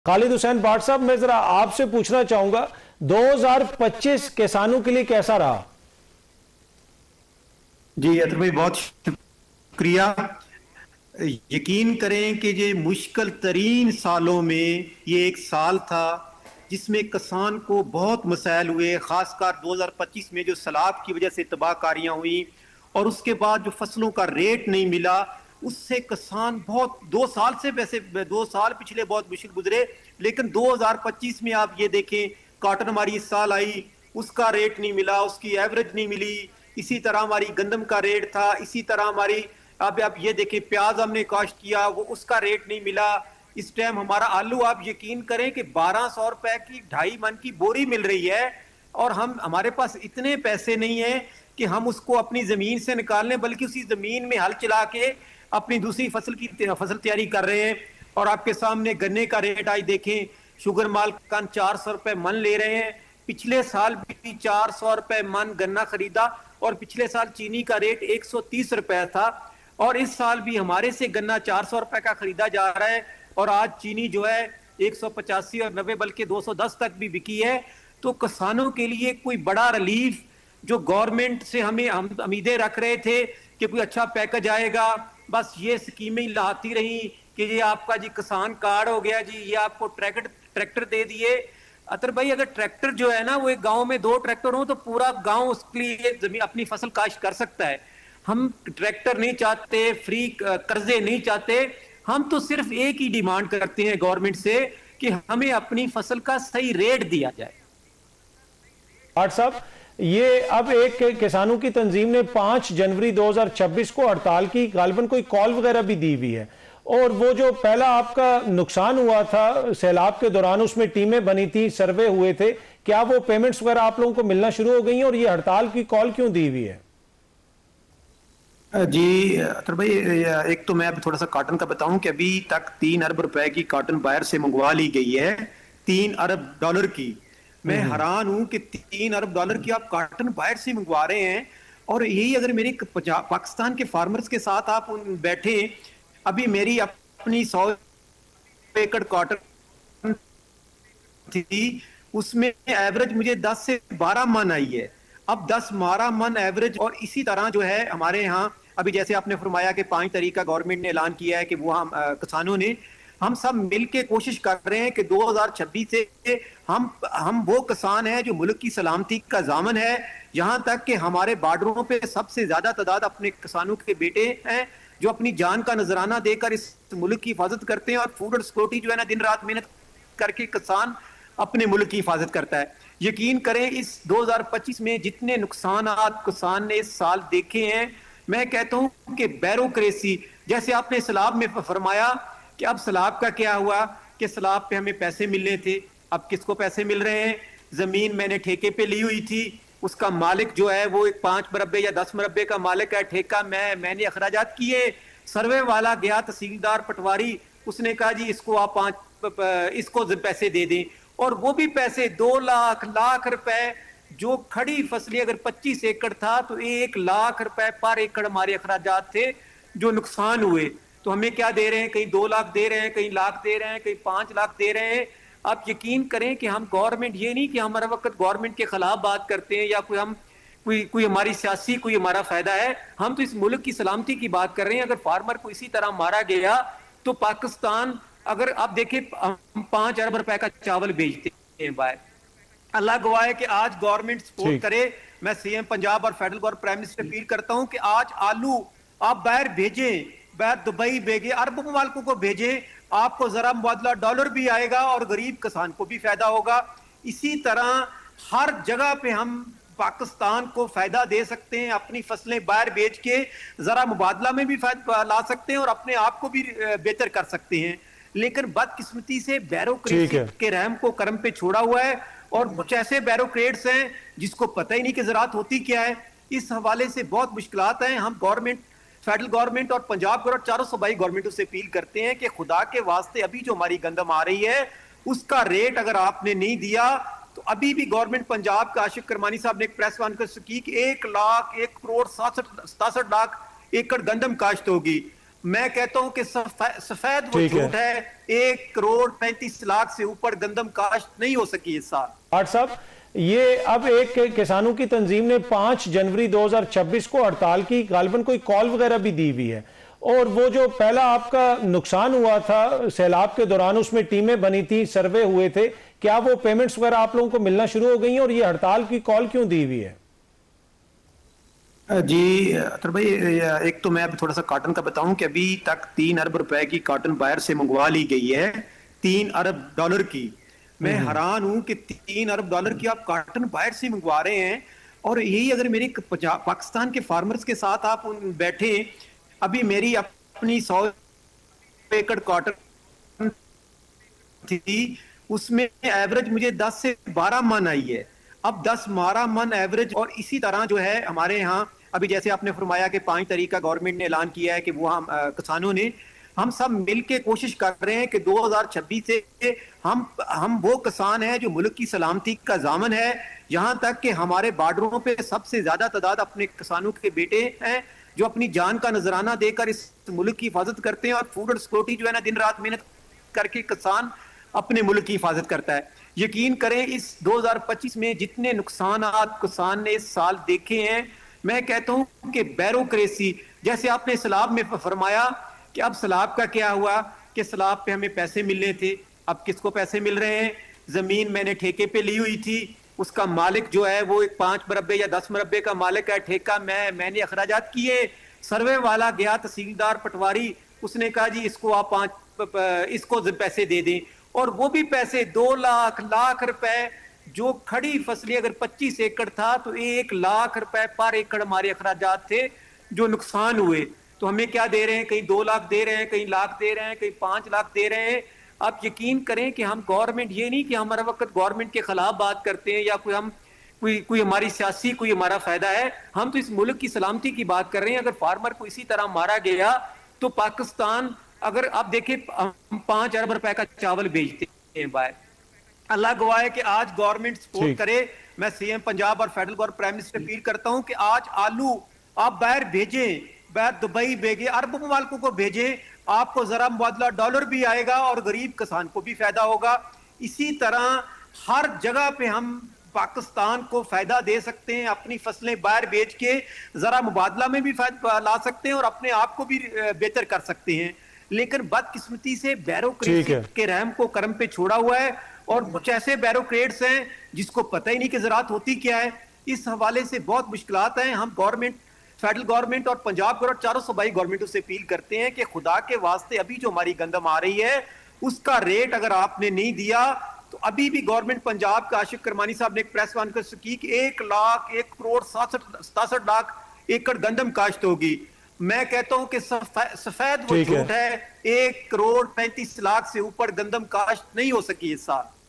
खालिद हुसैन भाट साहब, मैं जरा आपसे पूछना चाहूंगा 2025 किसानों के लिए कैसा रहा? जी अतर भाई, बहुत शुक्रिया। यकीन करें कि ये मुश्किल तरीन सालों में ये एक साल था जिसमें किसान को बहुत मसाइल हुए, खासकर 2025 में जो सैलाब की वजह से तबाहकारियां हुई और उसके बाद जो फसलों का रेट नहीं मिला, उससे किसान बहुत 2 साल से, वैसे 2 साल पिछले बहुत मुश्किल गुजरे, लेकिन 2025 में आप ये देखें, कॉटन हमारी इस साल आई, उसका रेट नहीं मिला, उसकी एवरेज नहीं मिली। इसी तरह हमारी गंदम का रेट था, इसी तरह हमारी अब आप ये देखें प्याज हमने काश्त किया, वो उसका रेट नहीं मिला। इस टाइम हमारा आलू, आप यकीन करें कि 1200 रुपए की 2.5 मन की बोरी मिल रही है और हमारे पास इतने पैसे नहीं है कि हम उसको अपनी जमीन से निकाल लें, बल्कि उसी जमीन में हल चला के अपनी दूसरी फसल तैयारी कर रहे हैं। और आपके सामने गन्ने का रेट आज देखें, शुगर माल का 400 रुपए मन ले रहे हैं। पिछले साल भी 400 रुपए मन गन्ना खरीदा और पिछले साल चीनी का रेट 130 रुपए था और इस साल भी हमारे से गन्ना 400 रुपए का खरीदा जा रहा है और आज चीनी जो है 185 और 90 बल्कि 210 तक भी बिकी है। तो किसानों के लिए कोई बड़ा रिलीफ जो गवर्नमेंट से हम उम्मीदें रख रहे थे कि कोई अच्छा पैकेज आएगा, बस ये स्कीमें लाती रही कि ये आपका जी किसान कार्ड हो गया जी, ये आपको ट्रैक्टर दे दिए। अतर भाई, अगर ट्रैक्टर जो है ना वो एक गांव में 2 ट्रैक्टर हो तो पूरा गांव उसके लिए जमीन अपनी फसल काश्त कर सकता है। हम ट्रैक्टर नहीं चाहते, फ्री कर्जे नहीं चाहते, हम तो सिर्फ एक ही डिमांड करते हैं गवर्नमेंट से कि हमें अपनी फसल का सही रेट दिया जाए। भाट साहब, ये अब एक किसानों की तंजीम ने 5 जनवरी 2026 को हड़ताल की, गालिबन कोई कॉल वगैरह भी दी हुई है और वो जो पहला आपका नुकसान हुआ था सैलाब के दौरान, उसमें टीमें बनी थी, सर्वे हुए थे, क्या वो पेमेंट्स वगैरह आप लोगों को मिलना शुरू हो गई हैं और ये हड़ताल की कॉल क्यों दी हुई है? जी अतर भाई, एक तो मैं अभी थोड़ा सा कॉटन का बताऊं कि अभी तक 3 अरब रुपए की कॉटन बाहर से मंगवा ली गई है, 3 अरब डॉलर की। मैं हैरान हूं कि 3 अरब डॉलर की आप कॉटन बाहर से मंगवा रहे हैं। और यही अगर मेरे पाकिस्तान के फार्मर्स के साथ आप बैठे, अभी मेरी अपनी 100 एकड़ कॉटन थी, उसमें एवरेज मुझे 10 से 12 मन आई है। अब 10-12 मन एवरेज। और इसी तरह जो है हमारे यहाँ अभी जैसे आपने फरमाया कि 5 तारीख का गवर्नमेंट ने ऐलान किया है कि वो हम किसानों ने, हम सब मिलके कोशिश कर रहे हैं कि 2026 से हम वो किसान हैं जो मुल्क की सलामती का जामन है। यहाँ तक कि हमारे बॉर्डरों पे सबसे ज्यादा तादाद अपने किसानों के बेटे हैं जो अपनी जान का नजराना देकर इस मुल्क की हिफाजत करते हैं। और फूड और सिक्योरिटी जो है ना, दिन रात मेहनत करके किसान अपने मुल्क की हिफाजत करता है। यकीन करें, इस 2025 में जितने नुकसान किसान ने इस साल देखे हैं, मैं कहता हूं कि बैरोक्रेसी, जैसे आपने सैलाब में फरमाया कि अब सैलाब का क्या हुआ कि सैलाब पे हमें पैसे मिलने थे, अब किसको पैसे मिल रहे हैं? जमीन मैंने ठेके पे ली हुई थी, उसका मालिक जो है वो एक 5 मरबे या 10 मरबे का मालिक है, ठेका मैंने अखराजात किए, सर्वे वाला गया, तहसीलदार पटवारी, उसने कहा जी इसको आप इसको पैसे दे दें, और वो भी पैसे 2 लाख रुपए। जो खड़ी फसलें अगर 25 एकड़ था तो 1 लाख रुपए पर एकड़ हमारे अखराजात थे जो नुकसान हुए। तो हमें क्या दे रहे हैं? कहीं 2 लाख दे रहे हैं, कहीं लाख दे रहे हैं, कहीं 5 लाख दे रहे हैं। आप यकीन करें कि हम गवर्नमेंट, ये नहीं कि हम हर वक्त गवर्नमेंट के खिलाफ बात करते हैं या कोई हमारी सियासी कोई हमारा फायदा है, हम तो इस मुल्क की सलामती की बात कर रहे हैं। अगर फार्मर को इसी तरह मारा गया तो पाकिस्तान, अगर आप देखें हम 5 अरब रुपए का चावल बेचते हैं बाहर, अल्लाह गवाह है कि आज गवर्नमेंट सपोर्ट करे। मैं सीएम पंजाब और federal government prime minister appeal करता हूं कि आज आलू आप बाहर भेजें, बाहर दुबई भेजें, अरब मुमालिकों को भेजें, आपको जरा मुबादला डॉलर भी आएगा और गरीब किसान को भी फायदा होगा। इसी तरह हर जगह पे हम पाकिस्तान को फायदा दे सकते हैं, अपनी फसलें बाहर बेच के जरा मुबादला में भी फायदा ला सकते हैं और अपने आप को भी बेहतर कर सकते हैं। लेकिन बदकिस्मती से बैरोक्रेसी के रहम को करम पे छोड़ा हुआ है और कुछ ऐसे बैरोक्रेट्स हैं जिसको पता ही नहीं कि ज़राअत होती क्या है। इस हवाले से बहुत मुश्किलात हैं। हम गवर्नमेंट, फेडरल गवर्नमेंट और पंजाब गवर्नमेंट, चारों सूबाई गवर्नमेंटों से अपील करते हैं कि खुदा के वास्ते अभी जो हमारी गंदम आ रही है उसका रेट अगर आपने नहीं दिया तो अभी भी गवर्नमेंट पंजाब का आशिक करमानी साहब ने एक प्रेस कॉन्फ्रेंस की कि 1 करोड़ 67 लाख एकड़ गंदम काश्त होगी। मैं कहता हूं कि सफेद वो झूठ है। 1 करोड़ 35 लाख से ऊपर गंदम काश्त नहीं हो सकी इस साल। आठ साहब, ये अब एक किसानों की तंजीम ने 5 जनवरी 2026 को हड़ताल की, गालिबन कोई कॉल वगैरह भी दी हुई है। और वो जो पहला आपका नुकसान हुआ था सैलाब के दौरान, उसमें टीमें बनी थी, सर्वे हुए थे, क्या वो पेमेंट्स वगैरह आप लोगों को मिलना शुरू हो गई हैं? और ये हड़ताल की कॉल क्यों दी हुई है? जी अतर भाई, एक तो मैं अभी थोड़ा सा कॉटन का बताऊं कि अभी तक 3 अरब रुपए की कॉटन बाहर से मंगवा ली गई है, $3 अरब की। मैं हैरान हूं कि $3 अरब की आप कॉटन बाहर से मंगवा रहे हैं। और यही अगर मेरे पाकिस्तान के फार्मर्स के साथ आप बैठे, अभी मेरी अपनी 100 एकड़ कॉटन थी, उसमें एवरेज मुझे 10 से 12 मन आई है। अब 10-12 मन एवरेज। और इसी तरह जो है हमारे यहाँ अभी जैसे आपने फरमाया कि 5 तारीख का गवर्नमेंट ने ऐलान किया है कि वो हम किसानों ने, हम सब मिलके कोशिश कर रहे हैं कि 2026 से हम वो किसान हैं जो मुल्क की सलामती का जामन है। यहाँ तक कि हमारे बॉर्डरों पे सबसे ज्यादा तादाद अपने किसानों के बेटे हैं जो अपनी जान का नजराना देकर इस मुल्क की हिफाजत करते हैं। और फूड और सिक्योरिटी जो है ना, दिन रात मेहनत करके किसान अपने मुल्क की हिफाजत करता है। यकीन करें, इस 2025 में जितने नुकसान किसान ने इस साल देखे हैं, मैं कहता हूं कि बैरोक्रेसी, जैसे आपने सैलाब में फरमाया कि अब सैलाब का क्या हुआ कि सैलाब पे हमें पैसे मिलने थे, अब किसको पैसे मिल रहे हैं? जमीन मैंने ठेके पे ली हुई थी, उसका मालिक जो है वो एक 5 मरबे या 10 मरबे का मालिक है, ठेका मैंने अखराजात किए। सर्वे वाला गया, तहसीलदार पटवारी, उसने कहा जी इसको आप इसको पैसे दे दें। और वो भी पैसे 2 लाख रुपए, जो खड़ी फसलें अगर 25 एकड़ था तो 1 लाख रुपए पर एकड़ हमारे अखराजात थे जो नुकसान हुए। तो हमें क्या दे रहे हैं? कहीं 2 लाख दे रहे हैं, कहीं लाख दे रहे हैं, कहीं 5 लाख दे रहे हैं। आप यकीन करें कि हम गवर्नमेंट, ये नहीं कि हम हर वक्त गवर्नमेंट के खिलाफ बात करते हैं या कोई हमारी सियासी कोई हमारा फायदा है, हम तो इस मुल्क की सलामती की बात कर रहे हैं। अगर फार्मर को इसी तरह मारा गया तो पाकिस्तान, अगर आप देखें, हम 5 अरब रुपए का चावल बेचते हैं बाहर। अल्लाह गवाह है कि आज गवर्नमेंट सपोर्ट करे। मैं सीएम पंजाब और federal government prime minister appeal करता हूं कि आज आलू आप बाहर भेजें, बाहर दुबई भेजें, अरब मुमालिकों को भेजें, आपको जरा मुबादला डॉलर भी आएगा और गरीब किसान को भी फायदा होगा। इसी तरह हर जगह पे हम पाकिस्तान को फायदा दे सकते हैं, अपनी फसलें बाहर बेच के जरा मुबादला में भी फायदा ला सकते हैं और अपने आप को भी बेहतर कर सकते हैं। लेकिन बदकिस्मती से बैरोक्रेसी के रहम को करम पे छोड़ा हुआ है और कुछ ऐसे बैरोक्रेट्स हैं जिसको पता ही नहीं कि ज़राअत होती क्या है। इस हवाले से बहुत मुश्किलात हैं। हम गवर्नमेंट, फेडरल गवर्नमेंट और पंजाब गवर्नमेंट, चारों सूबाई गवर्नमेंटों से अपील करते हैं कि खुदा के वास्ते अभी जो हमारी गंदम आ रही है उसका रेट अगर आपने नहीं दिया तो अभी भी गवर्नमेंट पंजाब का आशिक करमानी साहब ने एक प्रेस कॉन्फ्रेंस की कि 1 करोड़ 67 लाख एकड़ गंदम काश्त होगी। मैं कहता हूं कि सफेद वो झूठ है। 1 करोड़ 35 लाख से ऊपर गंदम काश्त नहीं हो सकी इस साल।